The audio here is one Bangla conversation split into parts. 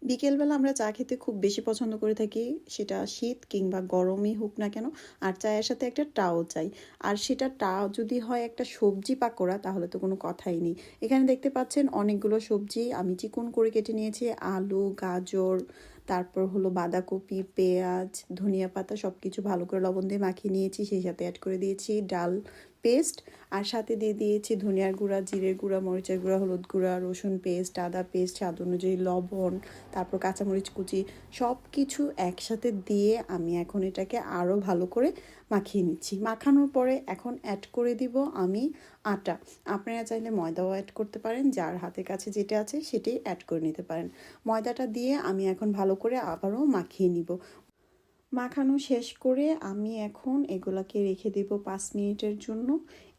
বিকেলবেলা আমরা চা খেতে খুব বেশি পছন্দ করে থাকি, সেটা শীত কিংবা গরমই হোক না কেন। আর চায়ের সাথে একটা টাও চাই, আর সেটা টা যদি হয় একটা সবজি পাকোড়া তাহলে তো কোনো কথাই নেই। এখানে দেখতে পাচ্ছেন অনেকগুলো সবজি আমি চিকন করে কেটে নিয়েছি। আলু, গাজর, তারপর হলো বাঁধাকপি, পেঁয়াজ, ধনিয়া পাতা সব কিছু ভালো করে লবণ দিয়ে মাখিয়ে নিয়েছি। সেই সাথে অ্যাড করে দিয়েছি ডাল পেস্ট, আর সাথে দিয়ে দিয়েছি ধনিয়ার গুঁড়া, জিরের গুঁড়া, মরিচের গুঁড়া, হলুদ গুঁড়া, রসুন পেস্ট, আদা পেস্ট, স্বাদ অনুযায়ী লবণ, তারপর কাঁচামরিচ কুচি, সব কিছু একসাথে দিয়ে আমি এখন এটাকে আরও ভালো করে মাখিয়ে নিচ্ছি। মাখানোর পরে এখন অ্যাড করে দিব আমি আটা। আপনারা চাইলে ময়দাও অ্যাড করতে পারেন, যার হাতের কাছে যেটা আছে সেটাই অ্যাড করে নিতে পারেন। ময়দাটা দিয়ে আমি এখন ভালো করে আবারও মাখিয়ে নিব। মাখানো শেষ করে আমি এখন এগুলাকে রেখে দেব 5 মিনিটের জন্য।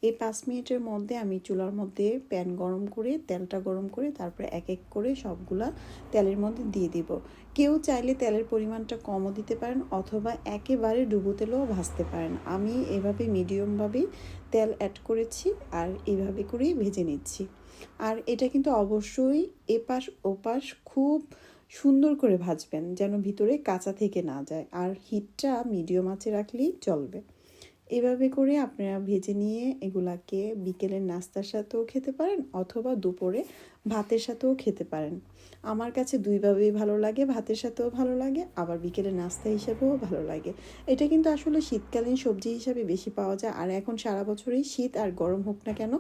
এই 5 মিনিটের মধ্যে আমি চুলার মধ্যে প্যান গরম করে তেলটা গরম করে তারপরে এক এক করে সবগুলা তেলের মধ্যে দিয়ে দিব। কেউ চাইলে তেলের পরিমাণটা কমও দিতে পারেন অথবা একেবারে ডুবো তেলেও ভাজতে পারেন। আমি এভাবে মিডিয়ামভাবেই তেল অ্যাড করেছি আর এইভাবে করেই ভেজে নিচ্ছি। আর এটা কিন্তু অবশ্যই এপাশ ওপাশ খুব সুন্দর করে ভাজবেন, যেন ভিতরে কাঁচা থেকে না যায়। আর হিটটা মিডিয়াম আঁচে রাখলেই চলবে। এভাবে করে আপনারা ভেজে নিয়ে এগুলাকে বিকেলের নাস্তার সাথেও খেতে পারেন অথবা দুপুরে ভাতের সাথেও খেতে পারেন। আমার কাছে দুইভাবেই ভালো লাগে, ভাতের সাথেও ভালো লাগে, আবার বিকেলের নাস্তা হিসেবেও ভালো লাগে। এটা কিন্তু আসলে শীতকালীন সবজি হিসাবে বেশি পাওয়া যায়। আর এখন সারা বছরই শীত আর গরম হোক না কেন,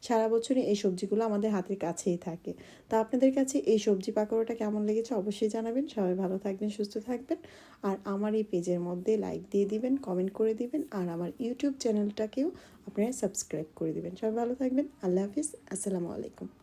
সারা বছরই এই সবজিগুলো আমাদের হাতের কাছেই থাকে। তা আপনাদের কাছে এই সবজি পাকোড়াটা কেমন লেগেছে অবশ্যই জানাবেন। সবাই ভালো থাকবেন, সুস্থ থাকবেন। আর আমার এই পেজের মধ্যে লাইক দিয়ে দিবেন, কমেন্ট করে দিবেন, আর আমার ইউটিউব চ্যানেলটাকেও আপনারা সাবস্ক্রাইব করে দিবেন। সবাই ভালো থাকবেন। আল্লাহ হাফিজ, আসসালামু আলাইকুম।